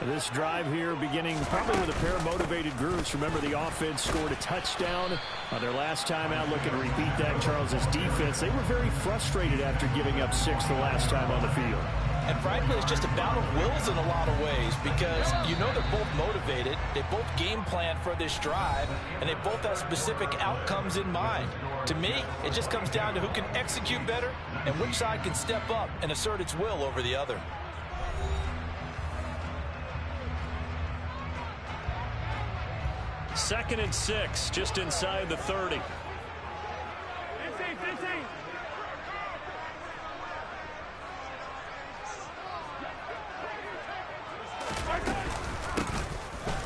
This drive here beginning probably with a pair of motivated groups. Remember, the offense scored a touchdown on their last time out, looking to repeat that. Charles's defense, they were very frustrated after giving up 6 the last time on the field.
And frankly, it's just a bout of wills in a lot of ways because you know they're both motivated. They both game plan for this drive, and they both have specific outcomes in mind. To me, it just comes down to who can execute better and which side can step up and assert its will over the other.
Second and 6, just inside the 30.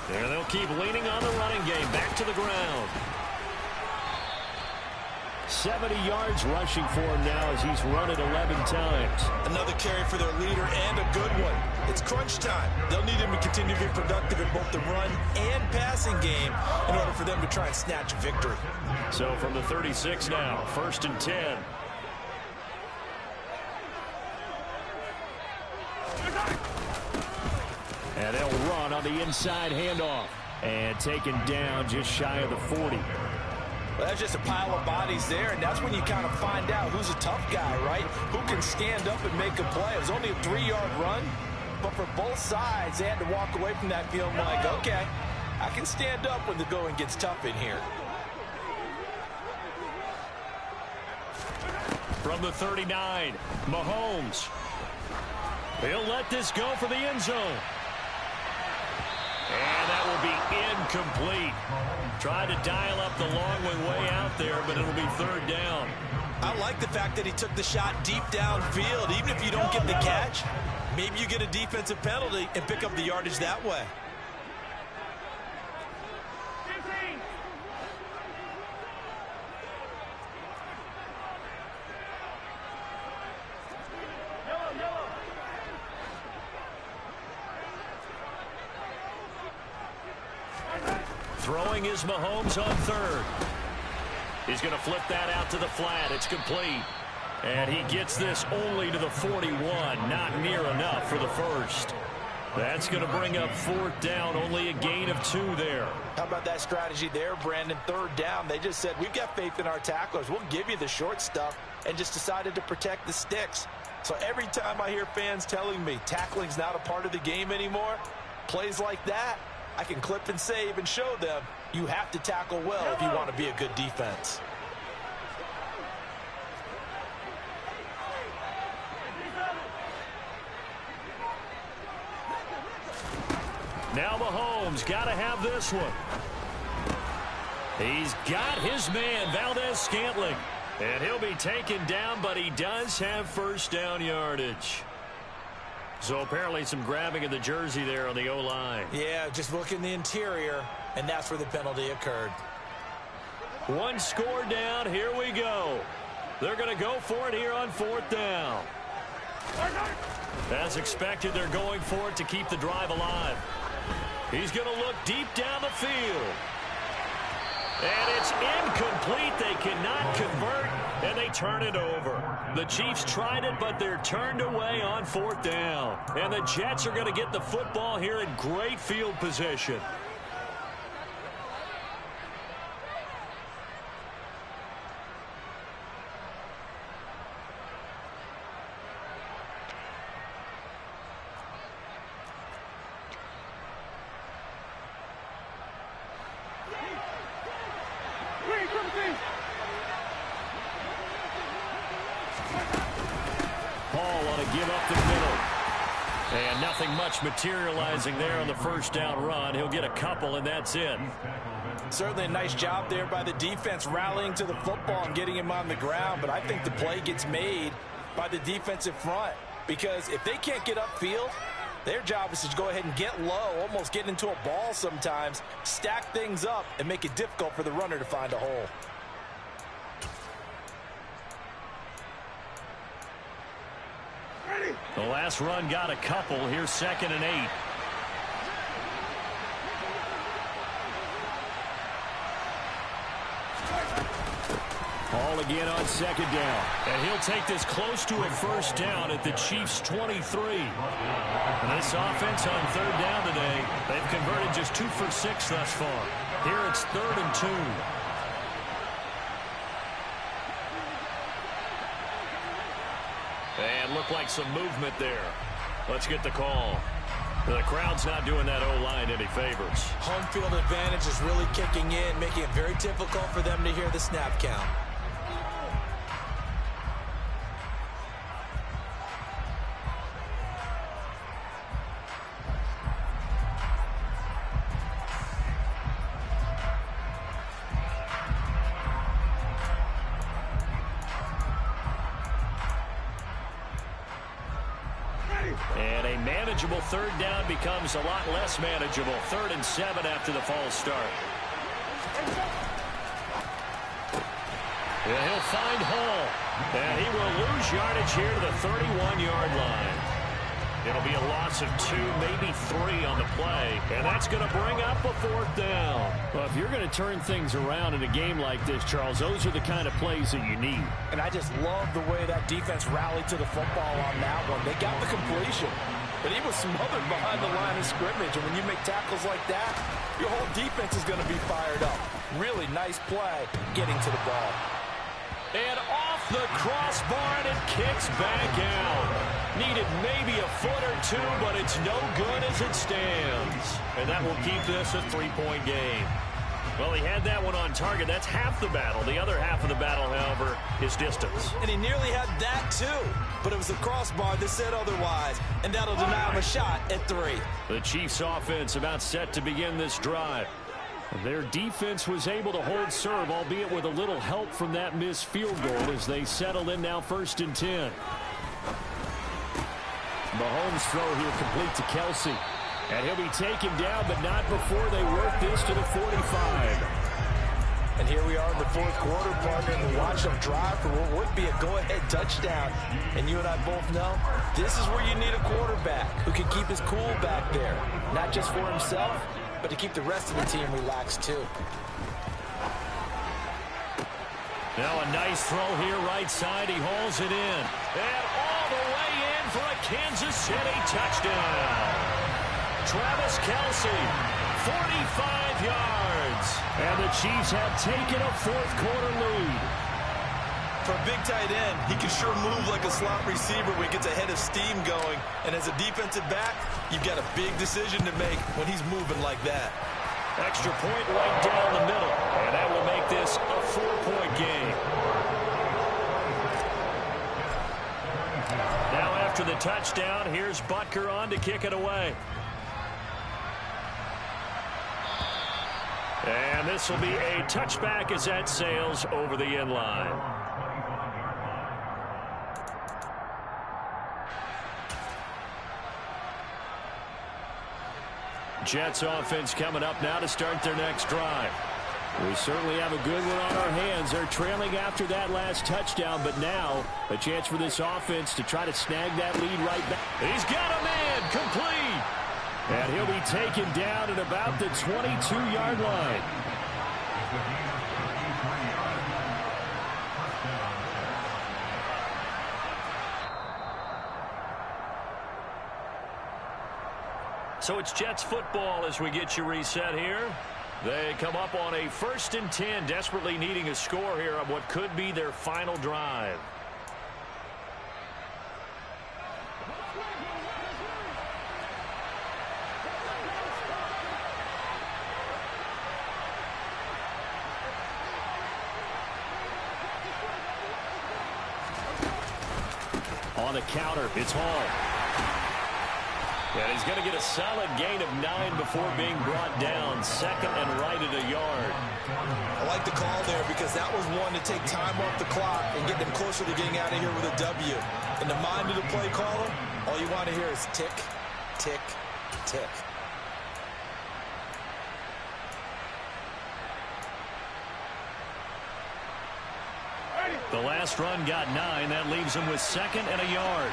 And they'll keep leaning on the running game. Back to the ground. 70 yards rushing for him now as he's run it 11 times.
Another carry for their leader and a good one. It's crunch time. They'll need him to continue to be productive in both the run and passing game in order for them to try and snatch a victory.
So from the 36 now, 1st and 10. And they'll run on the inside handoff. And taken down just shy of the 40.
Well, that's just a pile of bodies there, and that's when you kind of find out who's a tough guy, right? Who can stand up and make a play. It was only a 3-yard run, but for both sides, they had to walk away from that feeling like, okay, I can stand up when the going gets tough in here.
From the 39, Mahomes. He'll let this go for the end zone. And that will be incomplete. Tried to dial up the long way out there, but it'll be 3rd down.
I like the fact that he took the shot deep downfield. Even if you don't get the catch, maybe you get a defensive penalty and pick up the yardage that way.
Throwing is Mahomes on 3rd. He's going to flip that out to the flat. It's complete. And he gets this only to the 41. Not near enough for the first. That's going to bring up 4th down. Only a gain of 2 there.
How about that strategy there, Brandon? 3rd down. They just said, we've got faith in our tacklers. We'll give you the short stuff, and just decided to protect the sticks. So every time I hear fans telling me tackling's not a part of the game anymore, plays like that, I can clip and save and show them you have to tackle well if you want to be a good defense.
Now Mahomes got to have this one. He's got his man, Valdez-Scantling. And he'll be taken down, but he does have 1st down yardage. So apparently some grabbing of the jersey there on the O-line.
Yeah, just look in the interior, and that's where the penalty occurred.
1 score down. Here we go. They're going to go for it here on 4th down. As expected, they're going for it to keep the drive alive. He's going to look deep down the field. And it's incomplete. They cannot convert, and they turn it over. The Chiefs tried it, but they're turned away on 4th down. And the Jets are going to get the football here in great field position. Give up the middle. And nothing much materializing there on the 1st down run. He'll get a couple, and that's it.
Certainly a nice job there by the defense rallying to the football and getting him on the ground. But I think the play gets made by the defensive front. Because if they can't get upfield, their job is to go ahead and get low, almost get into a ball sometimes, stack things up, and make it difficult for the runner to find a hole.
The last run got a couple. Here's 2nd and 8.
All again on second down.
And he'll take this close to a first down at the Chiefs' 23. And this offense on third down today, they've converted just 2 for 6 thus far. Here it's 3rd and 2. And looked like some movement there. Let's get the call. The crowd's not doing that O-line any favors.
Home field advantage is really kicking in, making it very difficult for them to hear the snap count.
And a manageable third down becomes a lot less manageable. 3rd and 7 after the false start. And he'll find Hall. And he will lose yardage here to the 31-yard line. It'll be a loss of 2, maybe 3 on the play. And that's going to bring up a 4th down.
Well, if you're going to turn things around in a game like this, Charles, those are the kind of plays that you need.
And I just love the way that defense rallied to the football on that one. They got the completion, but he was smothered behind the line of scrimmage. And when you make tackles like that, your whole defense is going to be fired up. Really nice play getting to the ball.
And off the crossbar, and it kicks back out. Needed maybe a foot or 2, but it's no good as it stands. And that will keep this a 3-point game. Well, he had that one on target. That's half the battle. The other half of the battle, however, is distance.
And he nearly had that, too. But it was the crossbar that said otherwise. And that'll deny him a shot at 3.
The Chiefs' offense about set to begin this drive.
Their defense was able to hold serve, albeit with a little help from that missed field goal as they settle in now 1st and 10. Mahomes' throw here complete to Kelsey. And he'll be taken down, but not before they work this to the 45.
And here we are in the 4th quarter, partner, and we watch them drive for what would be a go-ahead touchdown. And you and I both know this is where you need a quarterback who can keep his cool back there. Not just for himself, but to keep the rest of the team relaxed, too.
Now a nice throw here right side. He hauls it in. And all the way in for a Kansas City touchdown. Travis Kelce, 45 yards.
And the Chiefs have taken a 4th quarter lead.
For a big tight end, he can sure move like a slot receiver when he gets a head of steam going. And as a defensive back, you've got a big decision to make when he's moving like that.
Extra point right down the middle. And that will make this a 4-point game. Now after the touchdown, here's Butker on to kick it away. And this will be a touchback as that sails over the end line. Jets offense coming up now to start their next drive.
We certainly have a good one on our hands. They're trailing after that last touchdown, but now a chance for this offense to try to snag that lead right back.
He's got a man complete.
And he'll be taken down at about the 22-yard line.
So it's Jets football as we get you reset here. They come up on a 1st and 10, desperately needing a score here on what could be their final drive.
On the counter, it's Hall.
And he's going to get a solid gain of 9 before being brought down. 2nd and right at a yard.
I like the call there because that was one to take time off the clock and get them closer to getting out of here with a W. In the mind of the play caller, all you want to hear is tick, tick, tick.
The last run got 9. That leaves him with 2nd and a yard.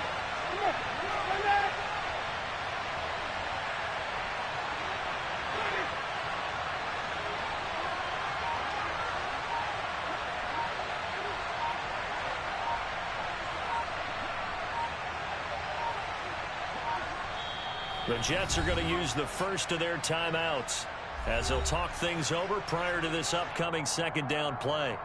The Jets are going to use the first of their timeouts as they'll talk things over prior to this upcoming second down play.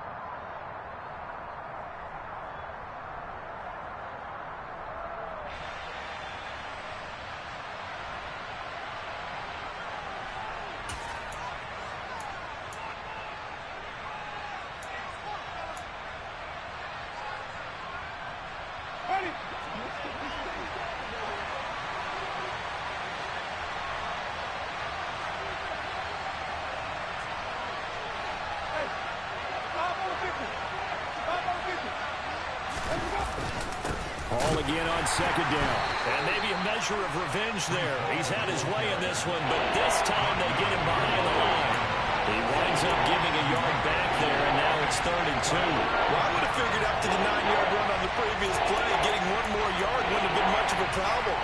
Hall again on second down.
And maybe a measure of revenge there. He's had his way in this one, but this time they get him behind the line. He winds up giving a yard back there, and now it's 3rd and 2.
Well, I would have figured after the 9-yard run on the previous play, getting one more yard wouldn't have been much of a problem.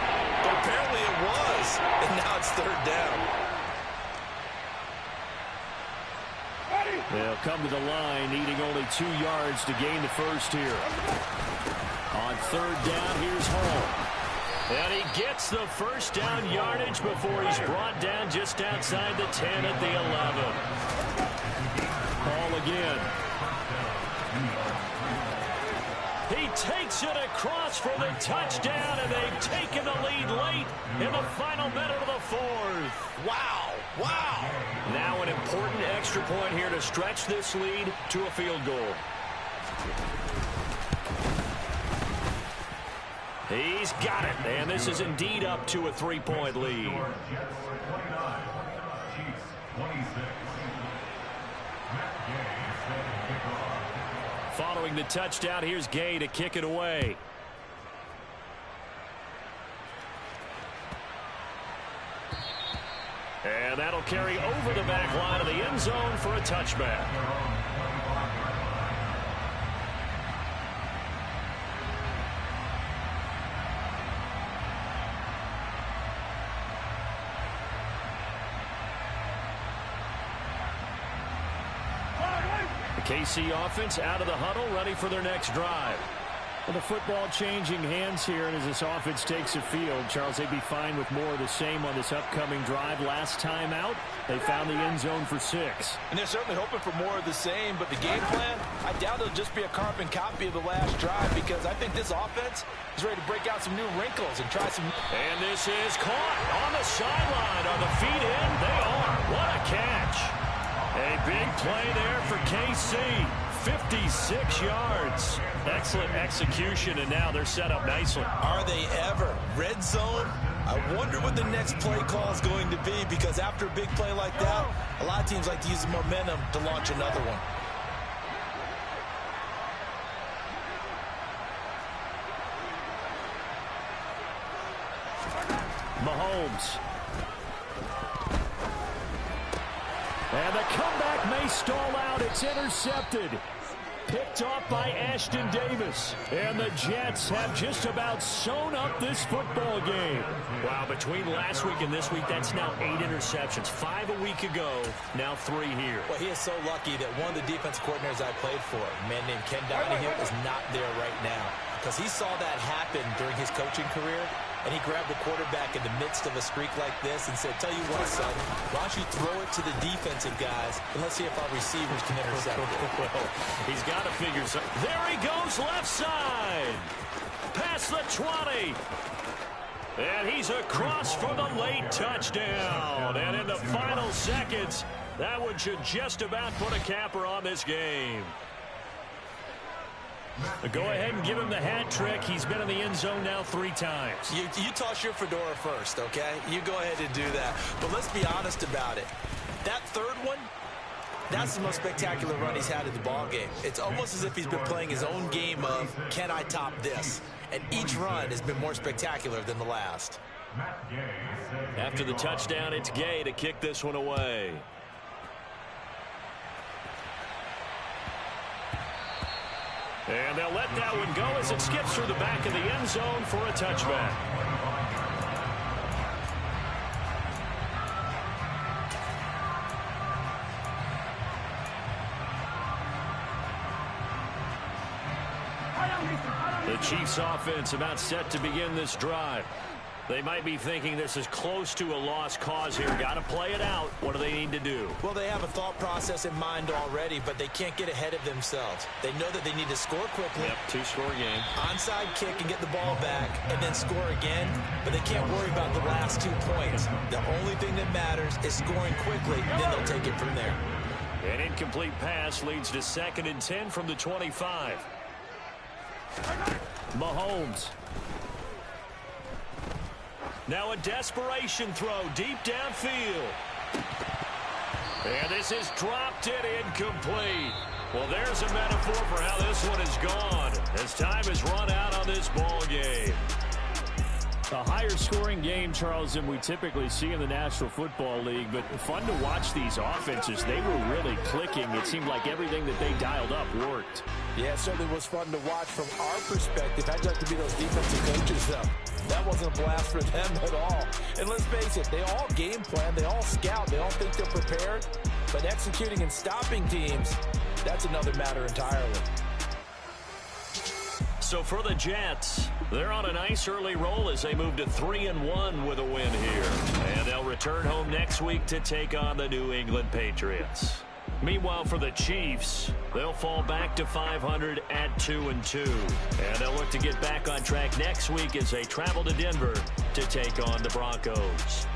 But apparently it was, and now it's 3rd down.
They'll come to the line, needing only 2 yards to gain the first here. On 3rd down, here's Hall.
And he gets the first down yardage before he's brought down just outside the 10 at the 11.
Hall again.
He takes it across for the touchdown, and they've taken the lead late in the final minute of the 4th.
Wow, wow.
Now an important extra point here to stretch this lead to a field goal. He's got it, and this is indeed up to a 3-point lead. Following the touchdown, here's Gay to kick it away. And that'll carry over the back line of the end zone for a touchback. KC offense out of the huddle, ready for their next drive.
Well, the football changing hands here, and as this offense takes the field, Charles, they'd be fine with more of the same on this upcoming drive. Last time out, they found the end zone for 6.
And they're certainly hoping for more of the same, but the game plan, I doubt it'll just be a carbon copy of the last drive, because I think this offense is ready to break out some new wrinkles and try some...
And this is caught on the sideline. Are the feet in? They are. What a catch. A big play there for KC. 56 yards. Excellent execution, and now they're set up nicely.
Are they ever? Red zone? I wonder what the next play call is going to be, because after a big play like that, a lot of teams like to use the momentum to launch another one.
Mahomes. And the comeback may stall out. It's intercepted. Picked off by Ashton Davis. And the Jets have just about sewn up this football game.
Wow, between last week and this week, that's now 8 interceptions. 5 a week ago, now 3 here.
Well, he is so lucky that one of the defense coordinators I played for, a man named Ken Donahue, is not there right now, because he saw that happen during his coaching career, and he grabbed the quarterback in the midst of a streak like this and said, tell you what, son, why don't you throw it to the defensive guys, and let's see if our receivers can intercept it.
Well, he's got to figure something. There he goes, left side. Past the 20. And he's across for the late touchdown. And in the final seconds, that one should just about put a capper on this game. Go ahead and give him the hat trick. He's been in the end zone now 3 times.
You toss your fedora first, okay? You go ahead and do that. But let's be honest about it. That third one, that's the most spectacular run he's had in the ballgame. It's almost as if he's been playing his own game of, can I top this? And each run has been more spectacular than the last.
After the touchdown, it's Gay to kick this one away. And they'll let that one go as it skips through the back of the end zone for a touchback. The Chiefs offense about set to begin this drive. They might be thinking this is close to a lost cause here. Got to play it out. What do they need to do?
Well, they have a thought process in mind already, but they can't get ahead of themselves. They know that they need to score quickly.
Yep, two-score game.
Onside kick and get the ball back and then score again, but they can't worry about the last 2 points. The only thing that matters is scoring quickly, then they'll take it from there.
An incomplete pass leads to 2nd and 10 from the 25. Mahomes. Now a desperation throw deep downfield. And this is dropped it incomplete. Well, there's a metaphor for how this one is gone as time has run out on this ball game.
A higher scoring game, Charles, than we typically see in the National Football League, but fun to watch these offenses. They were really clicking. It seemed like everything that they dialed up worked.
Yeah, it certainly was fun to watch from our perspective. I'd like to be those defensive coaches, though. That wasn't a blast for them at all. And let's face it, they all game plan, they all scout, they all think they're prepared. But executing and stopping teams, that's another matter entirely.
So for the Jets, they're on a nice early roll as they move to 3-1 with a win here. And they'll return home next week to take on the New England Patriots. Meanwhile, for the Chiefs, they'll fall back to 500 at 2-2. And they'll look to get back on track next week as they travel to Denver to take on the Broncos.